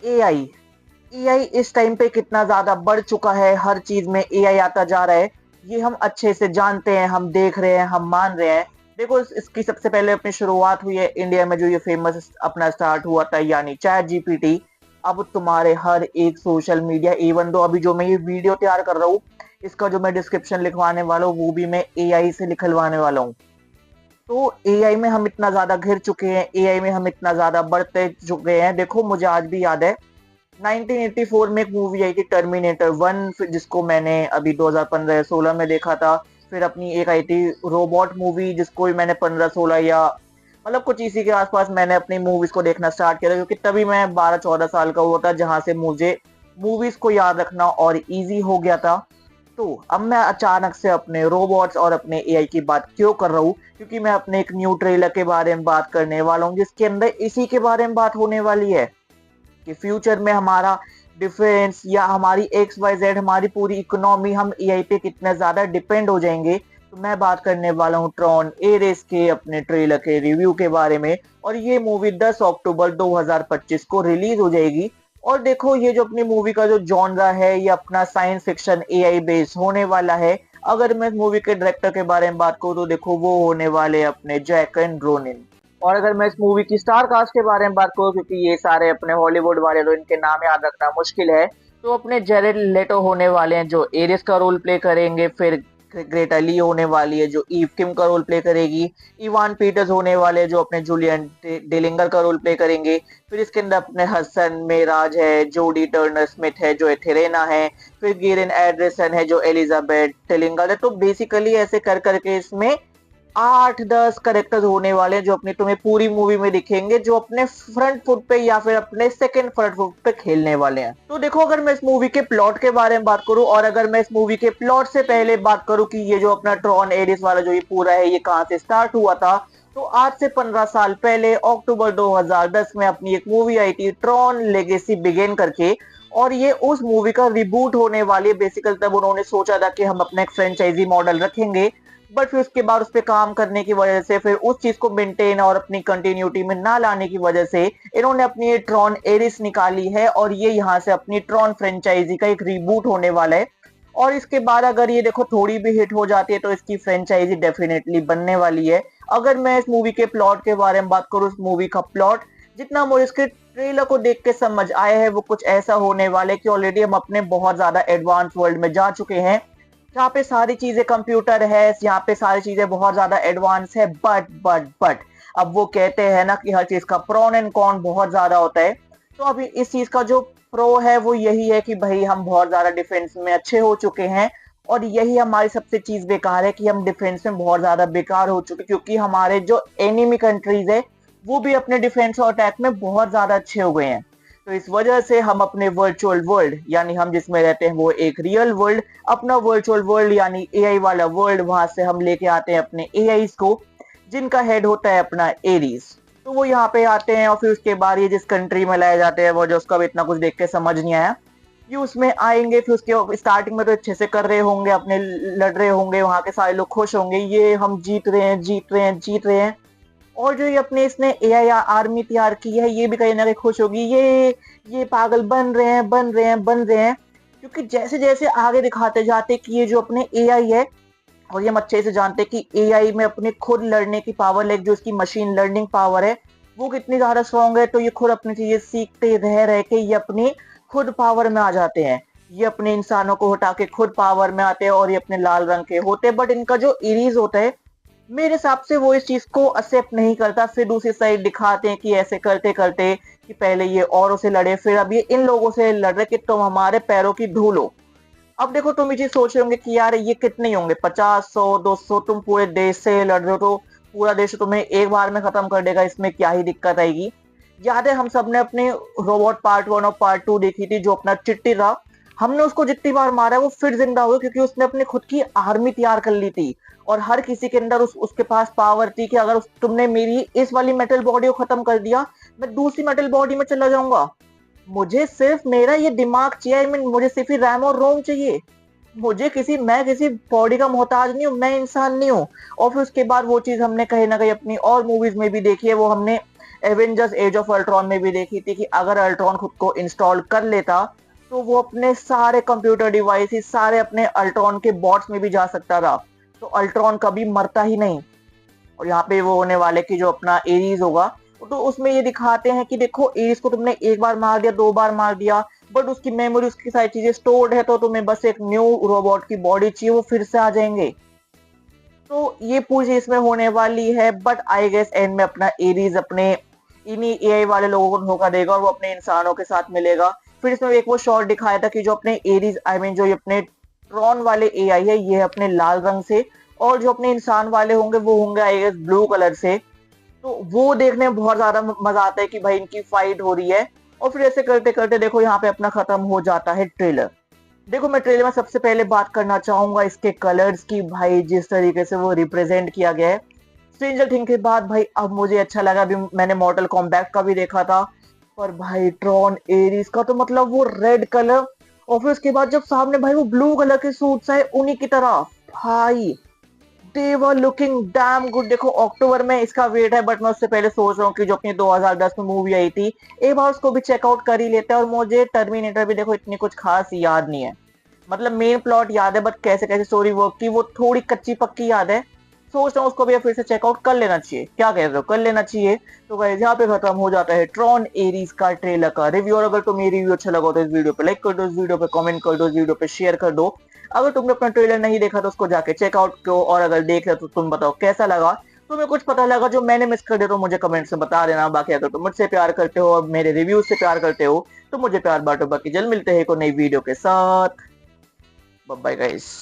AI AI इस time पे कितना ज़्यादा बढ़ चुका है, हर चीज़ में एआई आता जा रहा है। ये हम अच्छे से जानते हैं, हम देख रहे हैं, हम मान रहे हैं। देखो इसकी सबसे पहले अपनी शुरुआत हुई है इंडिया में, जो ये फेमस अपना स्टार्ट हुआ था, यानी चैट जीपीटी। अब तुम्हारे हर एक सोशल मीडिया, इवन दो अभी जो मैं ये वीडियो तैयार कर रहा हूँ, इसका जो मैं डिस्क्रिप्शन लिखवाने वाला हूँ, वो भी मैं एआई से लिखलवाने वाला हूँ। तो एआई में हम इतना ज़्यादा घिर चुके हैं, एआई में हम इतना ज़्यादा बढ़ते चुके हैं। देखो मुझे आज भी याद है 1984 में एक मूवी आई थी टर्मिनेटर 1, जिसको मैंने अभी 2015-16 में देखा था। फिर अपनी एक आई थी रोबोट मूवी, जिसको भी मैंने 15-16 या मतलब कुछ इसी के आसपास मैंने अपनी मूवीज को देखना स्टार्ट किया था, क्योंकि तभी मैं 12-14 साल का हुआ था, जहां से मुझे मूवीज को याद रखना और इजी हो गया था। तो अब मैं अचानक से अपने रोबोट्स और अपने एआई की बात क्यों कर रहा हूँ, क्योंकि मैं अपने एक न्यू ट्रेलर के बारे में बात करने वाला हूँ, जिसके अंदर इसी के बारे में बात होने वाली है कि फ्यूचर में हमारा डिफेंस या हमारी एक्स वाई जेड, हमारी पूरी इकोनॉमी, हम एआई पे कितना ज्यादा डिपेंड हो जाएंगे। तो मैं बात करने वाला हूँ ट्रॉन एरेस के अपने ट्रेलर के रिव्यू के बारे में। और ये मूवी 10 अक्टूबर 2025 को रिलीज हो जाएगी। और देखो ये जो अपनी मूवी का जो जॉनरा है, ये अपना साइंस फिक्शन एआई बेस्ड होने वाला है। अगर मैं इस मूवी के डायरेक्टर के बारे में बात करूँ, तो देखो वो होने वाले अपने जैक एंड रोनिन। और अगर मैं इस मूवी की स्टार कास्ट के बारे में बात करूँ, क्योंकि ये सारे अपने हॉलीवुड वाले, तो इनके नाम याद रखना मुश्किल है। तो अपने जेरेड लेटो होने वाले हैं जो एरिस का रोल प्ले करेंगे। फिर ग्रेटा ली होने वाली है जो ईव किम का रोल प्ले करेगी। इवान पीटर्स होने वाले हैं जो अपने जूलियन डेलिंगर का रोल प्ले करेंगे। फिर इसके अंदर अपने हसन मेराज है, जोडी टर्नर स्मिथ है जो एथेरेना है। फिर गिरिन एड्रेसन है जो एलिजाबेथ टेलिंगर है। तो बेसिकली ऐसे कर करके इसमें 8-10 कैरेक्टर्स होने वाले हैं, जो अपनी तुम्हें पूरी मूवी में दिखेंगे, जो अपने फ्रंट फुट पे या फिर अपने सेकंड फ्रंट फुट पे खेलने वाले हैं। तो देखो अगर मैं इस मूवी के प्लॉट के बारे में बात करूं, और अगर मैं इस मूवी के प्लॉट से पहले बात करूं कि ये जो अपना ट्रॉन एरिस वाला जो ये पूरा है, ये कहां से स्टार्ट हुआ था, तो आज से 15 साल पहले अक्टूबर 2010 में अपनी एक मूवी आई थी ट्रॉन लेगेसी बिगेन करके। और ये उस मूवी का रिबूट होने वाली है। बेसिकली तब उन्होंने सोचा था कि हम अपना एक फ्रेंचाइजी मॉडल रखेंगे, बट फिर उसके बाद उस पर काम करने की वजह से, फिर उस चीज को मेंटेन और अपनी कंटिन्यूटी में ना लाने की वजह से, इन्होंने अपनी ये ट्रॉन एरिस निकाली है। और ये यहाँ से अपनी ट्रॉन फ्रेंचाइजी का एक रीबूट होने वाला है। और इसके बाद अगर ये देखो थोड़ी भी हिट हो जाती है, तो इसकी फ्रेंचाइजी डेफिनेटली बनने वाली है। अगर मैं इस मूवी के प्लॉट के बारे में बात करूँ, इस मूवी का प्लॉट जितना मुझे इसके ट्रेलर को देख के समझ आया है, वो कुछ ऐसा होने वाला है कि ऑलरेडी हम अपने बहुत ज्यादा एडवांस वर्ल्ड में जा चुके हैं, जहाँ पे सारी चीजें कंप्यूटर है, यहाँ पे सारी चीजें बहुत ज्यादा एडवांस है। बट अब वो कहते हैं ना कि हर चीज का प्रोन एंड कॉन बहुत ज्यादा होता है। तो अभी इस चीज का जो प्रो है वो यही है कि भाई हम बहुत ज्यादा डिफेंस में अच्छे हो चुके हैं। और यही हमारी सबसे चीज बेकार है कि हम डिफेंस में बहुत ज्यादा बेकार हो चुके, क्योंकि हमारे जो एनिमी कंट्रीज है, वो भी अपने डिफेंस और अटैक में बहुत ज्यादा अच्छे हो गए हैं। तो इस वजह से हम अपने वर्चुअल वर्ल्ड, यानी हम जिसमें रहते हैं वो एक रियल वर्ल्ड, अपना वर्चुअल वर्ल्ड यानी एआई वाला वर्ल्ड, वहां से हम लेके आते हैं अपने एआई को, जिनका हेड होता है अपना एरीज। तो वो यहाँ पे आते हैं और फिर उसके बाद ये जिस कंट्री में लाए जाते हैं, वो जो उसका भी इतना कुछ देख के समझ नहीं आया, ये उसमें आएंगे। फिर उसके स्टार्टिंग में तो अच्छे से कर रहे होंगे, अपने लड़ रहे होंगे, वहां के सारे लोग खुश होंगे, ये हम जीत रहे हैं, जीत रहे हैं, जीत रहे हैं। और जो ये अपने इसने एआई आर्मी तैयार की है, ये भी कहीं ना कहीं खुश होगी, ये पागल बन रहे हैं, बन रहे हैं, बन रहे हैं। क्योंकि जैसे जैसे आगे दिखाते जाते कि ये जो अपने एआई है, और ये हम अच्छे से जानते हैं कि एआई में अपने खुद लड़ने की पावर, लाइक जो इसकी मशीन लर्निंग पावर है, वो कितनी ज्यादा स्ट्रांग है। तो ये खुद अपनी चीजें सीखते रह रह के ये अपनी खुद पावर में आ जाते हैं। ये अपने इंसानों को हटा के खुद पावर में आते हैं, और ये अपने लाल रंग के होते हैं। बट इनका जो इरीज होता है, मेरे हिसाब से वो इस चीज को एक्सेप्ट नहीं करता। फिर दूसरी साइड दिखाते हैं कि ऐसे करते करते कि पहले ये औरों से लड़े, फिर अब ये इन लोगों से लड़ रहे कि तुम हमारे पैरों की धूल हो। अब देखो तुम ये चीज सोच रहे होंगे कि यार ये कितने होंगे, 50, 100, 200, तुम पूरे देश से लड़ रहे हो, तो पूरा देश तुम्हें एक बार में खत्म कर देगा, इसमें क्या ही दिक्कत आएगी। याद है हम सब ने अपने रोबोट पार्ट 1 और पार्ट 2 देखी थी, जो अपना चिट्टी था। हमने उसको जितनी बार मारा है वो फिर जिंदा हुआ, क्योंकि उसने अपनी खुद की आर्मी तैयार कर ली थी। और हर किसी के अंदर उसके पास पावर थी कि अगर तुमने मेरी इस वाली मेटल बॉडी को खत्म कर दिया, मैं दूसरी मेटल बॉडी में चला जाऊंगा। मुझे सिर्फ मेरा ये दिमाग चाहिए, I mean, मुझे सिर्फ रैम और रोम चाहिए। मैं किसी बॉडी का मोहताज नहीं हूँ, मैं इंसान नहीं हूँ। और फिर उसके बाद वो चीज हमने कहीं ना कहीं अपनी और मूवीज में भी देखी है। वो हमने एवेंजर्स एज ऑफ अल्ट्रॉन में भी देखी थी कि अगर अल्ट्रॉन खुद को इंस्टॉल कर लेता तो वो अपने सारे कंप्यूटर डिवाइसेस, सारे अपने अल्ट्रॉन के बॉट्स में भी जा सकता था, तो अल्ट्रॉन कभी मरता ही नहीं। और यहाँ पे वो होने वाले कि जो अपना एरीज होगा, तो उसमें ये दिखाते हैं कि देखो एरीज को तुमने एक बार मार दिया, 2 बार मार दिया, बट उसकी मेमोरी, उसकी सारी चीजें स्टोर्ड है, तो तुम्हें बस एक न्यू रोबोट की बॉडी चाहिए, वो फिर से आ जाएंगे। तो ये पूरी इसमें होने वाली है, बट आई गेस एंड में अपना एरीज अपने इन्हीं एआई वाले लोगों को धोखा देगा और वो अपने इंसानों के साथ मिलेगा। फिर इसमें एक वो शॉट दिखाया था कि जो अपने एरीज, आई मीन जो ये अपने ट्रॉन वाले एआई है, ये है अपने लाल रंग से, और जो अपने इंसान वाले होंगे वो होंगे आई गेस ब्लू कलर से। तो वो देखने में बहुत ज्यादा मजा आता है कि भाई इनकी फाइट हो रही है। और फिर ऐसे करते करते देखो यहाँ पे अपना खत्म हो जाता है ट्रेलर। देखो मैं ट्रेलर में सबसे पहले बात करना चाहूंगा इसके कलर्स की, भाई जिस तरीके से वो रिप्रेजेंट किया गया है स्ट्रेंजर थिंग के बाद, भाई अब मुझे अच्छा लगा। अभी मैंने मॉर्टल कॉम्बैट का भी देखा था, पर भाई ट्रॉन एरीज का तो मतलब वो रेड कलर, और फिर उसके बाद जब सामने भाई वो ब्लू कलर के सूट्स आए उन्हीं की तरह, भाई दे वर लुकिंग डैम गुड। देखो अक्टूबर में इसका वेट है, बट मैं उससे पहले सोच रहा हूँ कि जो अपनी 2010 में मूवी आई थी, एक बार उसको भी चेकआउट कर ही लेते हैं। और मुझे टर्मिनेटर भी देखो इतनी कुछ खास याद नहीं है, मतलब मेन प्लॉट याद है, बट कैसे कैसे स्टोरी वर्क की वो थोड़ी कच्ची पक्की याद है। सोच रहा हूँ उसको भी फिर से चेकआउट कर लेना चाहिए, क्या कहते हो, कर लेना चाहिए। तो गाइस यहाँ पे खत्म हो जाता है ट्रॉन एरीज का ट्रेलर का रिव्यू। और अगर तुम्हें रिव्यू अच्छा लगा तो इस वीडियो पे लाइक कर दो, इस वीडियो पे कमेंट कर दो, इस वीडियो पे शेयर कर दो। अगर तुमने अपना ट्रेलर नहीं देखा तो उसको जाके चेकआउट करो, और अगर देख रहे तो तुम बताओ कैसा लगा, तुम्हें कुछ पता लगा जो मैंने मिस कर दिया तो मुझे कमेंट से बता देना। बाकी अगर तुम मुझसे प्यार करते हो और मेरे रिव्यू से प्यार करते हो तो मुझे प्यार बांटो। बाकी जल्द मिलते हैं एक और नई वीडियो के साथ। Bye bye guys.